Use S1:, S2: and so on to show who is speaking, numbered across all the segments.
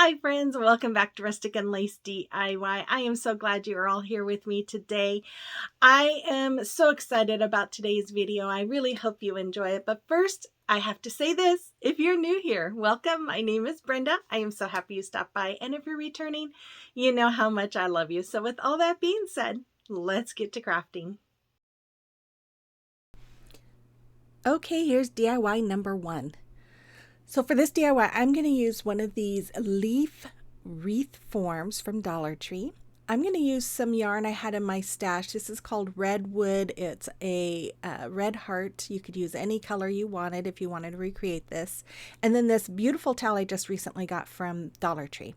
S1: Hi friends, welcome back to Rustic and Lace DIY. I am so glad you are all here with me today. I am so excited about today's video. I really hope you enjoy it. But first, I have to say this. If you're new here, welcome. My name is Brenda. I am so happy you stopped by. And if you're returning, you know how much I love you. So with all that being said, let's get to crafting. Okay, here's DIY number 1. So for this DIY, I'm going to use one of these leaf wreath forms from Dollar Tree. I'm going to use some yarn I had in my stash. This is called Redwood. It's a red heart. You could use any color you wanted if you wanted to recreate this. And then this beautiful towel I just recently got from Dollar Tree.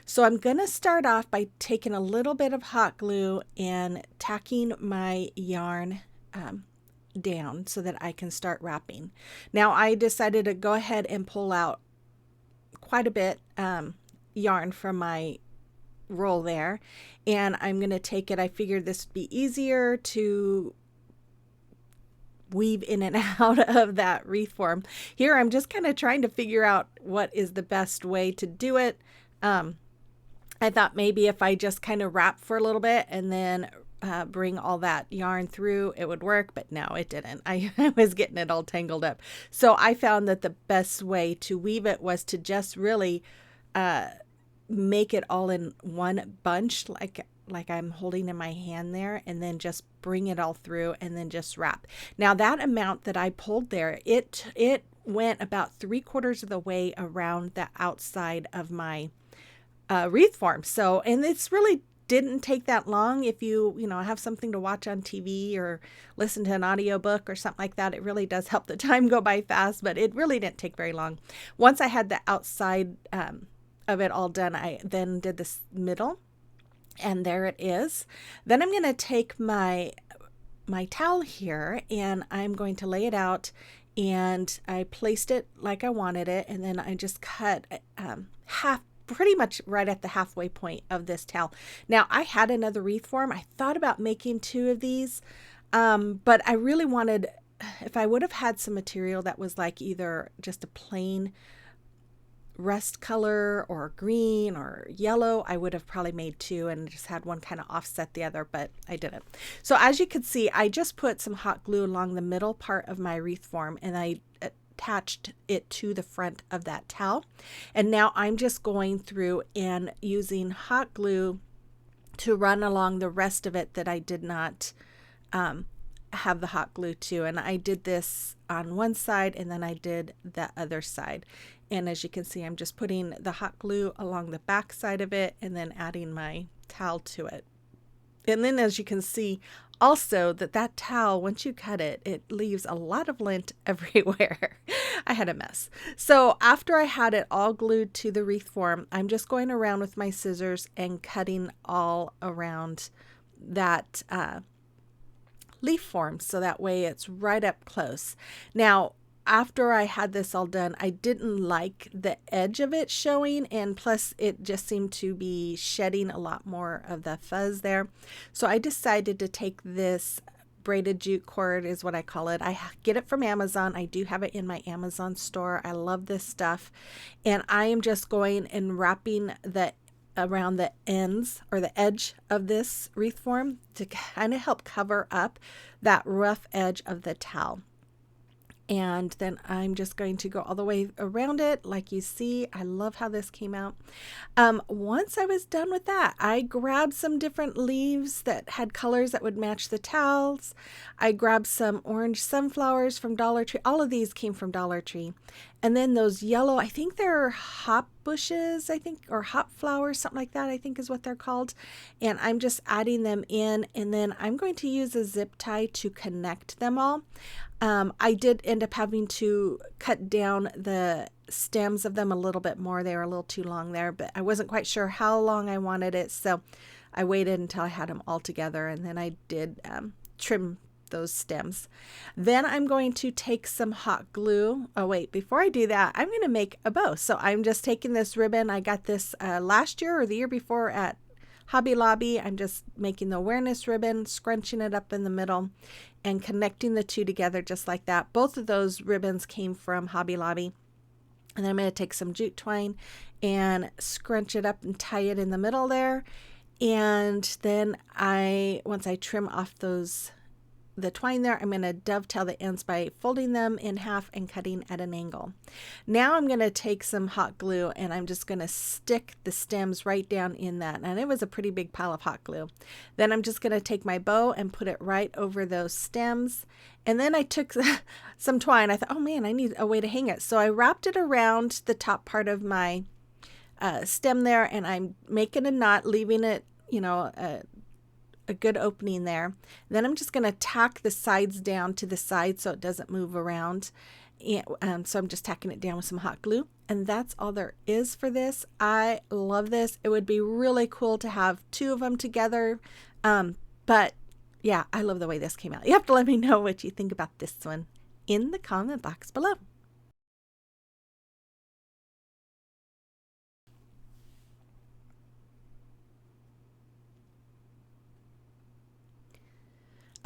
S1: So I'm going to start off by taking a little bit of hot glue and tacking my yarn down so that I can start wrapping. Now I decided to go ahead and pull out quite a bit yarn from my roll there, and I'm going to take it. I figured this would be easier to weave in and out of that wreath form. Here I'm just kind of trying to figure out what is the best way to do it. I thought maybe if I just kind of wrap for a little bit and then bring all that yarn through, it would work, but no, it didn't. I was getting it all tangled up. So I found that the best way to weave it was to just really make it all in one bunch, like I'm holding in my hand there, and then just bring it all through and then just wrap. Now that amount that I pulled there, it went about 3/4 of the way around the outside of my wreath form. So, and it's really didn't take that long. If you have something to watch on TV or listen to an audiobook or something like that, it really does help the time go by fast, but it really didn't take very long. Once I had the outside of it all done, I then did this middle, and there it is. Then I'm going to take my towel here and I'm going to lay it out, and I placed it like I wanted it, and then I just cut pretty much right at the halfway point of this towel. Now I had another wreath form. I thought about making 2 of these, but I really wanted, if I would have had some material that was like either just a plain rust color or green or yellow, I would have probably made 2 and just had one kind of offset the other, but I didn't. So as you can see, I just put some hot glue along the middle part of my wreath form, and I attached it to the front of that towel. And now I'm just going through and using hot glue to run along the rest of it that I did not have the hot glue to. And I did this on one side and then I did the other side. And as you can see, I'm just putting the hot glue along the back side of it and then adding my towel to it. And then as you can see also that towel, once you cut it, it leaves a lot of lint everywhere. I had a mess. So after I had it all glued to the wreath form, I'm just going around with my scissors and cutting all around that leaf form, so that way it's right up close. Now after I had this all done, I didn't like the edge of it showing, and plus it just seemed to be shedding a lot more of the fuzz there. So I decided to take this braided jute cord, is what I call it. I get it from Amazon. I do have it in my Amazon store. I love this stuff. And I am just going and wrapping around the ends or the edge of this wreath form to kind of help cover up that rough edge of the towel. And then I'm just going to go all the way around it like you see. I love how this came out. Once I was done with that, I grabbed some different leaves that had colors that would match the towels. I grabbed some orange sunflowers from Dollar Tree. All of these came from Dollar Tree. And then those yellow, I think they're hop bushes, or hop flowers, something like that, I think is what they're called. And I'm just adding them in, and then I'm going to use a zip tie to connect them all. I did end up having to cut down the stems of them a little bit more. They were a little too long there, but I wasn't quite sure how long I wanted it, so I waited until I had them all together, and then I did trim those stems. Then I'm going to take some hot glue. Oh wait, before I do that, I'm going to make a bow. So I'm just taking this ribbon. I got this last year or the year before at Hobby Lobby. I'm just making the awareness ribbon, scrunching it up in the middle and connecting the two together just like that. Both of those ribbons came from Hobby Lobby. And then I'm going to take some jute twine and scrunch it up and tie it in the middle there. And then once I trim off the twine there, I'm going to dovetail the ends by folding them in half and cutting at an angle. Now I'm going to take some hot glue and I'm just going to stick the stems right down in that. And it was a pretty big pile of hot glue. Then I'm just going to take my bow and put it right over those stems. And then I took some twine. I thought, oh man, I need a way to hang it. So I wrapped it around the top part of my stem there, and I'm making a knot, leaving it, you know, a good opening there. Then I'm just going to tack the sides down to the side so it doesn't move around. And so I'm just tacking it down with some hot glue. And that's all there is for this. I love this. It would be really cool to have two of them together. But yeah, I love the way this came out. You have to let me know what you think about this one in the comment box below.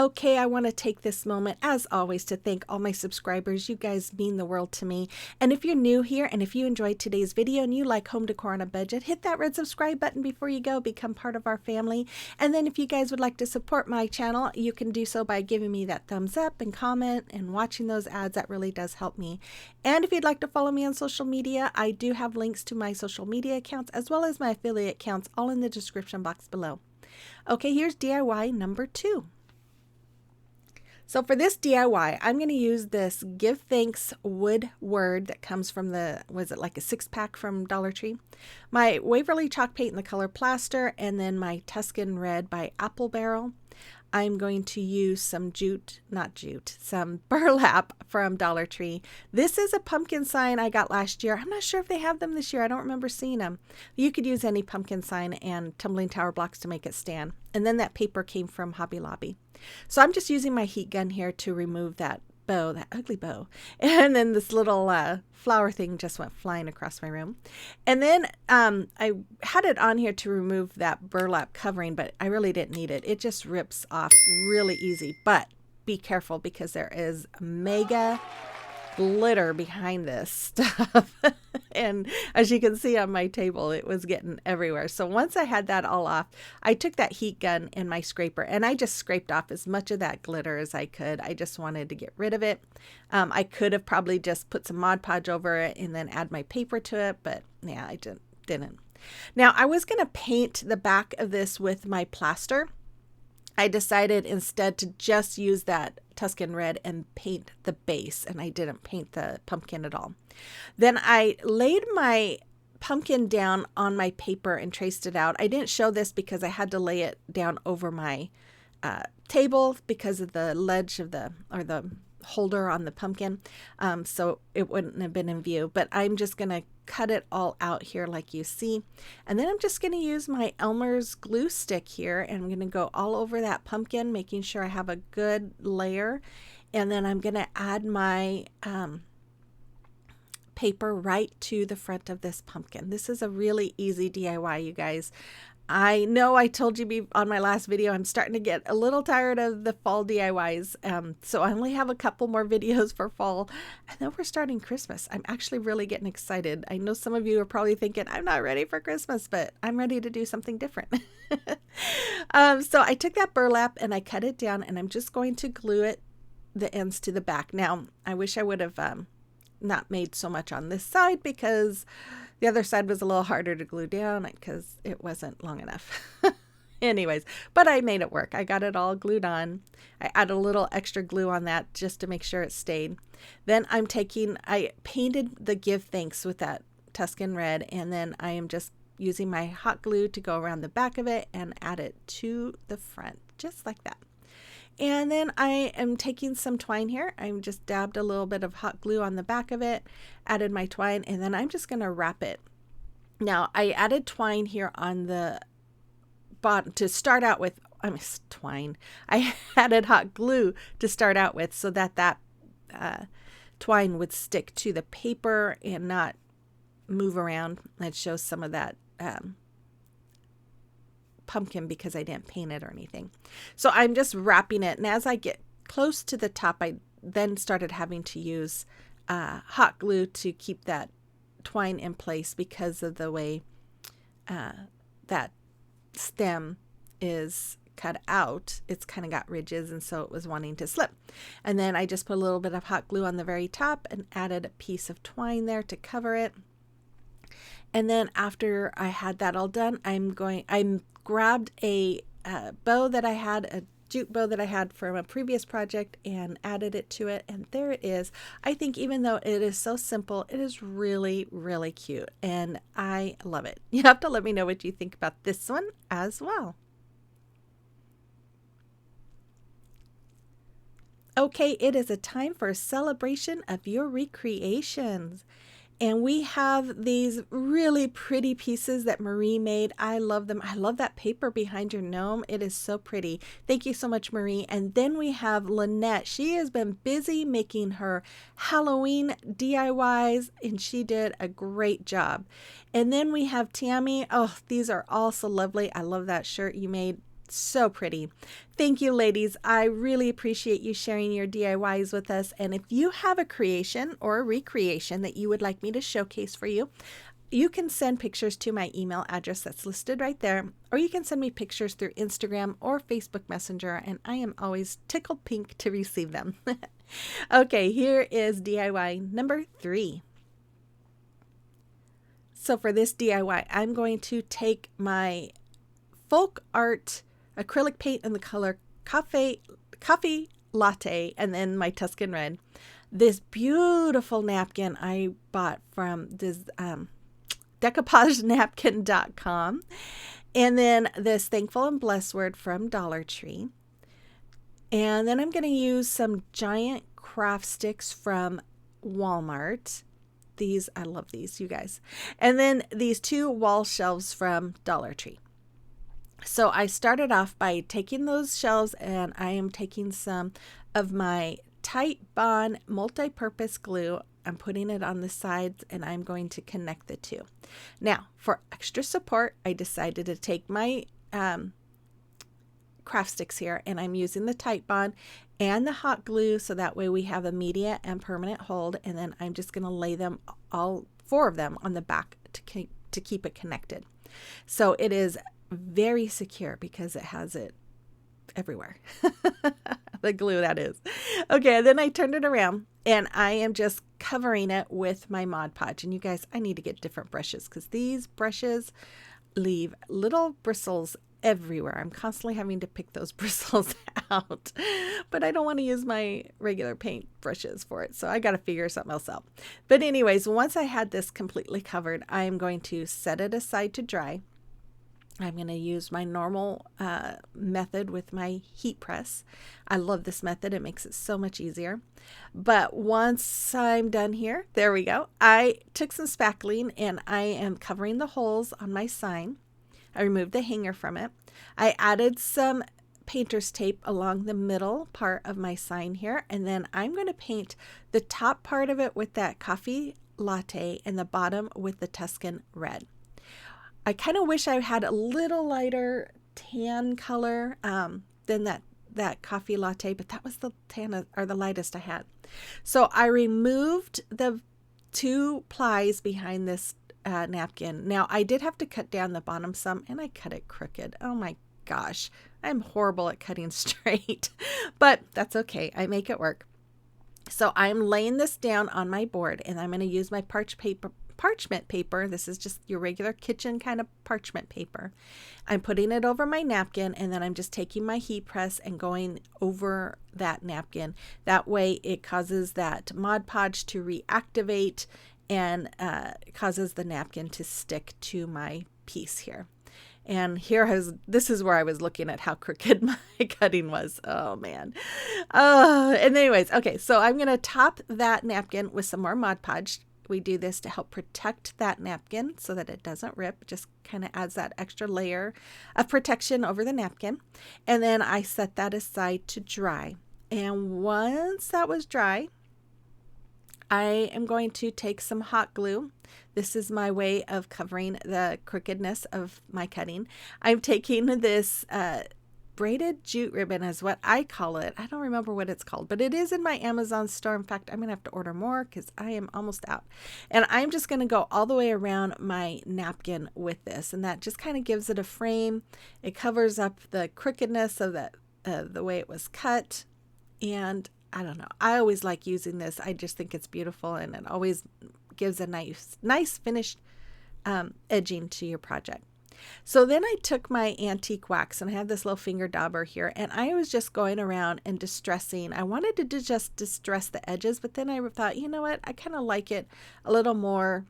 S1: Okay, I want to take this moment, as always, to thank all my subscribers. You guys mean the world to me. And if you're new here and if you enjoyed today's video and you like home decor on a budget, hit that red subscribe button before you go. Become part of our family. And then if you guys would like to support my channel, you can do so by giving me that thumbs up and comment and watching those ads. That really does help me. And if you'd like to follow me on social media, I do have links to my social media accounts as well as my affiliate accounts all in the description box below. Okay, here's DIY number 2. So for this DIY, I'm going to use this Give Thanks wood word that comes from was it like a 6-pack from Dollar Tree? My Waverly chalk paint in the color Plaster, and then my Tuscan red by Apple Barrel. I'm going to use some some burlap from Dollar Tree. This is a pumpkin sign I got last year. I'm not sure if they have them this year. I don't remember seeing them. You could use any pumpkin sign and tumbling tower blocks to make it stand. And then that paper came from Hobby Lobby. So I'm just using my heat gun here to remove that bow, that ugly bow. And then this little flower thing just went flying across my room. And then I had it on here to remove that burlap covering, but I really didn't need it. It just rips off really easy. But be careful because there is mega glitter behind this stuff. And as you can see on my table, it was getting everywhere. So once I had that all off, I took that heat gun and my scraper and I just scraped off as much of that glitter as I could. I just wanted to get rid of it. I could have probably just put some Mod Podge over it and then add my paper to it, but yeah, I didn't. Now I was going to paint the back of this with my plaster. I decided instead to just use that Tuscan red and paint the base, and I didn't paint the pumpkin at all. Then I laid my pumpkin down on my paper and traced it out. I didn't show this because I had to lay it down over my table because of the ledge of the holder on the pumpkin, so it wouldn't have been in view. But I'm just going to cut it all out here like you see, and then I'm just going to use my Elmer's glue stick here and I'm going to go all over that pumpkin, making sure I have a good layer. And then I'm going to add my paper right to the front of this pumpkin. This is a really easy DIY, you guys. I know I told you on my last video, I'm starting to get a little tired of the fall DIYs. So I only have a couple more videos for fall, and then we're starting Christmas. I'm actually really getting excited. I know some of you are probably thinking, I'm not ready for Christmas, but I'm ready to do something different. So I took that burlap and I cut it down, and I'm just going to glue the ends to the back. Now, I wish I would have not made so much on this side because the other side was a little harder to glue down because it wasn't long enough. Anyways, but I made it work. I got it all glued on. I added a little extra glue on that just to make sure it stayed. Then I painted the Give Thanks with that Tuscan red, and then I am just using my hot glue to go around the back of it and add it to the front, just like that. And then I am taking some twine here. I'm just dabbed a little bit of hot glue on the back of it, added my twine, and then I'm just going to wrap it. Now, I added twine here on the bottom to start out with. Twine. I added hot glue to start out with so that twine would stick to the paper and not move around. It shows some of that pumpkin because I didn't paint it or anything. So I'm just wrapping it, and as I get close to the top, I then started having to use hot glue to keep that twine in place because of the way that stem is cut out. It's kind of got ridges, and so it was wanting to slip. And then I just put a little bit of hot glue on the very top and added a piece of twine there to cover it. And then after I had that all done, I grabbed a bow that I had, a jute bow that I had from a previous project, and added it to it, and there it is. I think even though it is so simple, it is really, really cute, and I love it. You have to let me know what you think about this one as well. Okay, it is a time for a celebration of your recreations. And we have these really pretty pieces that Marie made. I love them. I love that paper behind your gnome. It is so pretty. Thank you so much, Marie. And then we have Lynette. She has been busy making her Halloween DIYs, and she did a great job. And then we have Tammy. Oh, these are all so lovely. I love that shirt you made. So pretty. Thank you, ladies. I really appreciate you sharing your DIYs with us. And if you have a creation or a recreation that you would like me to showcase for you, you can send pictures to my email address that's listed right there, or you can send me pictures through Instagram or Facebook Messenger, and I am always tickled pink to receive them. Okay, here is DIY number 3. So for this DIY, I'm going to take my folk art acrylic paint in the color coffee latte, and then my Tuscan red. This beautiful napkin I bought from this decoupagenapkin.com, and then this thankful and blessed word from Dollar Tree. And then I'm going to use some giant craft sticks from Walmart. These, I love these, you guys. And then these 2 wall shelves from Dollar Tree. So I started off by taking those shelves, and I am taking some of my Tight Bond multi-purpose glue. I'm putting it on the sides, and I'm going to connect the 2. Now, for extra support, I decided to take my craft sticks here, and I'm using the Tight Bond and the hot glue, so that way we have immediate and permanent hold. And then I'm just going to lay them, all 4 of them, on the back to keep it connected. So it is very secure because it has it everywhere. The glue, that is. Okay, then I turned it around, and I am just covering it with my Mod Podge. And you guys, I need to get different brushes because these brushes leave little bristles everywhere. I'm constantly having to pick those bristles out, but I don't want to use my regular paint brushes for it, so I got to figure something else out. But anyways, once I had this completely covered, I am going to set it aside to dry. I'm going to use my normal method with my heat press. I love this method. It makes it so much easier. But once I'm done here, there we go. I took some spackling, and I am covering the holes on my sign. I removed the hanger from it. I added some painter's tape along the middle part of my sign here, and then I'm going to paint the top part of it with that coffee latte and the bottom with the Tuscan red. I kind of wish I had a little lighter tan color than that coffee latte, but that was the tan or the lightest I had. So I removed the 2 plies behind this napkin. Now I did have to cut down the bottom some, and I cut it crooked. Oh my gosh, I'm horrible at cutting straight, but that's okay. I make it work. So I'm laying this down on my board, and I'm going to use my parchment paper. This is just your regular kitchen kind of parchment paper. I'm putting it over my napkin, and then I'm just taking my heat press and going over that napkin. That way it causes that Mod Podge to reactivate and causes the napkin to stick to my piece here. And this is where I was looking at how crooked my cutting was. Oh man. And anyways, okay, so I'm going to top that napkin with some more Mod Podge. We do this to help protect that napkin so that it doesn't rip. It just kind of adds that extra layer of protection over the napkin. And then I set that aside to dry. And once that was dry, I am going to take some hot glue. This is my way of covering the crookedness of my cutting. I'm taking this braided jute ribbon is what I call it. I don't remember what it's called, but it is in my Amazon store. In fact, I'm going to have to order more because I am almost out. And I'm just going to go all the way around my napkin with this. And that just kind of gives it a frame. It covers up the crookedness of the way it was cut. And I don't know. I always like using this. I just think it's beautiful, and it always gives a nice finished edging to your project. So then I took my antique wax, and I have this little finger dauber here, and I was just going around and distressing. I wanted to just distress the edges, but then I thought, you know what? I kind of like it a little more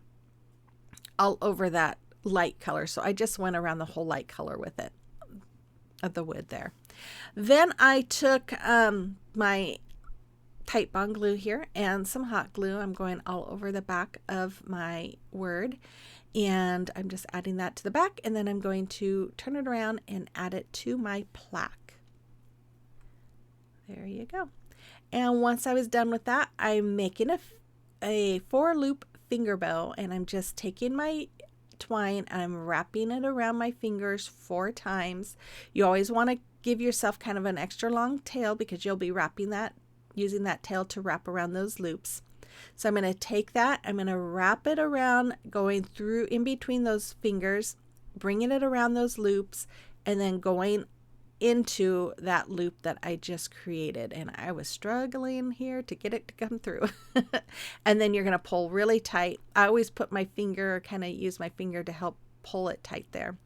S1: all over that light color. So I just went around the whole light color with it, of the wood there. Then I took my tight bond glue here and some hot glue. I'm going all over the back of my word, and I'm just adding that to the back, and then I'm going to turn it around and add it to my plaque. There you go. And once I was done with that, I'm making a 4-loop finger bow, and I'm just taking my twine and I'm wrapping it around my fingers 4 times. You always want to give yourself kind of an extra long tail because you'll be wrapping that, using that tail to wrap around those loops. So I'm going to take that, I'm going to wrap it around, going through in between those fingers, bringing it around those loops, and then going into that loop that I just created. And I was struggling here to get it to come through. And then you're going to pull really tight. I always put my finger, kind of use my finger to help pull it tight there.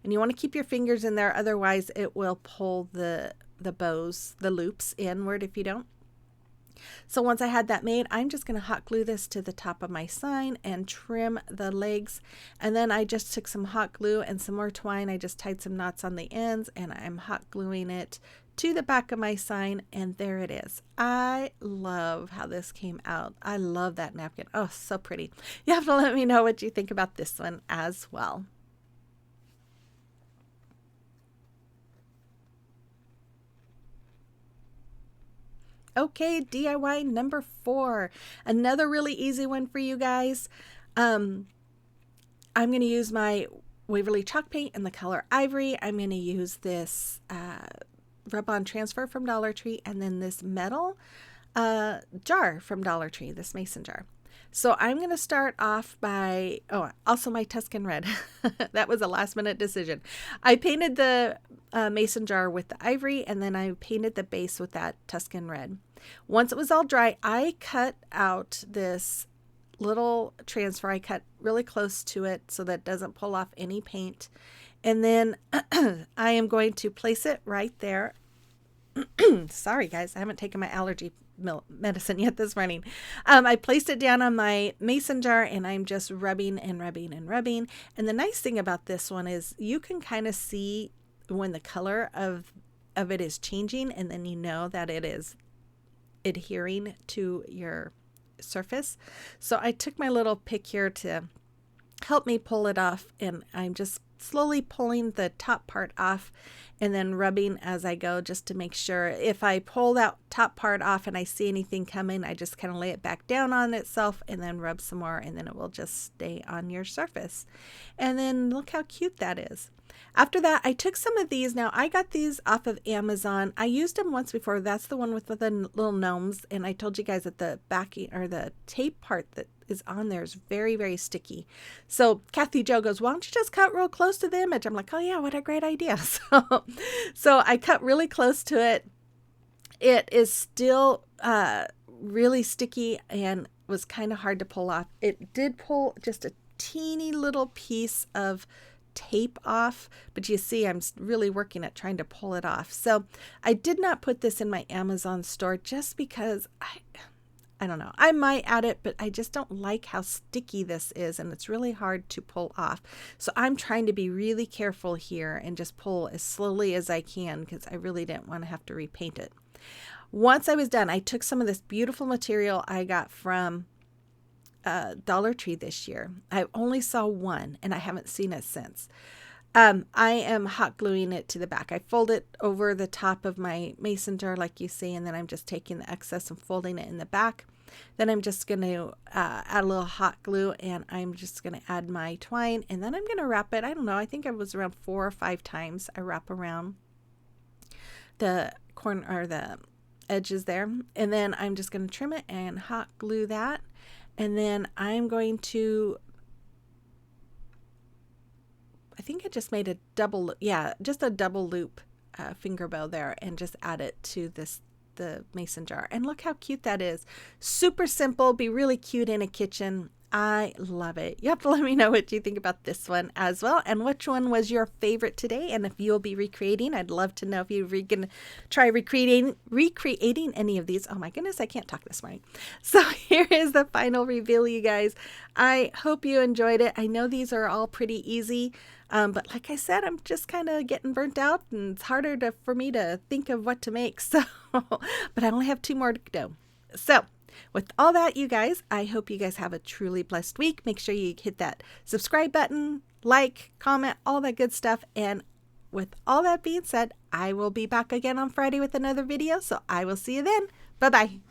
S1: And you want to keep your fingers in there, otherwise it will pull the bows, the loops inward if you don't. So once I had that made, I'm just going to hot glue this to the top of my sign and trim the legs. And then I just took some hot glue and some more twine. I just tied some knots on the ends, and I'm hot gluing it to the back of my sign, and there it is. I love how this came out. I love that napkin. Oh, so pretty. You have to let me know what you think about this one as well. Okay, DIY number 4. Another really easy one for you guys. I'm going to use my Waverly chalk paint in the color Ivory. I'm going to use this rub-on transfer from Dollar Tree, and then this metal jar from Dollar Tree, this mason jar. So I'm going to start off by, also my Tuscan red. That was a last minute decision. I painted the mason jar with the ivory, and then I painted the base with that Tuscan red. Once it was all dry, I cut out this little transfer. I cut really close to it so that it doesn't pull off any paint. And then I am going to place it right there. Sorry guys, I haven't taken my allergy medicine yet this morning. I placed it down on my mason jar, and I'm just rubbing and rubbing and rubbing. And the nice thing about this one is you can kind of see when the color of it is changing, and then you know that it is adhering to your surface. So I took my little pick here to help me pull it off, and I'm just slowly pulling the top part off and then rubbing as I go, just to make sure. If I pull that top part off and I see anything coming, I just kind of lay it back down on itself and then rub some more, and then it will just stay on your surface. And then look how cute that is. After that, I took some of these. Now, I got these off of Amazon. I used them once before. That's the one with the little gnomes. And I told you guys that the backing, or the tape part that is on there, is very, very sticky. So Kathy Jo goes, why don't you just cut real close to the image? I'm like, oh yeah, what a great idea. So I cut really close to it. It is still really sticky and was kind of hard to pull off. It did pull just a teeny little piece of tape off, but you see I'm really working at trying to pull it off. So I did not put this in my Amazon store just because I don't know. I might add it, but I just don't like how sticky this is, and it's really hard to pull off. So I'm trying to be really careful here and just pull as slowly as I can, because I really didn't want to have to repaint it. Once I was done, I took some of this beautiful material I got from Dollar Tree this year. I only saw one, and I haven't seen it since. I am hot gluing it to the back. I fold it over the top of my mason jar like you see, and then I'm just taking the excess and folding it in the back. Then I'm just going to add a little hot glue, and I'm just going to add my twine, and then I'm going to wrap it. I don't know, I think it was around 4 or 5 times I wrap around. the corner or the edges there. And then I'm just going to trim it and hot glue that. And then I'm going to, I think I just made a double, yeah, just a double loop finger bow there, and just add it to the mason jar. And look how cute that is. Super simple, be really cute in a kitchen. I love it. You have to let me know what you think about this one as well, and which one was your favorite today. And if you'll be recreating, I'd love to know if you're going to try recreating any of these. Oh my goodness, I can't talk this morning. So here is the final reveal, you guys. I hope you enjoyed it. I know these are all pretty easy, but like I said, I'm just kind of getting burnt out, and it's harder for me to think of what to make. So, but I only have 2 more to go. So with all that, you guys, I hope you guys have a truly blessed week. Make sure you hit that subscribe button, like, comment, all that good stuff. And with all that being said, I will be back again on Friday with another video. So I will see you then. Bye-bye.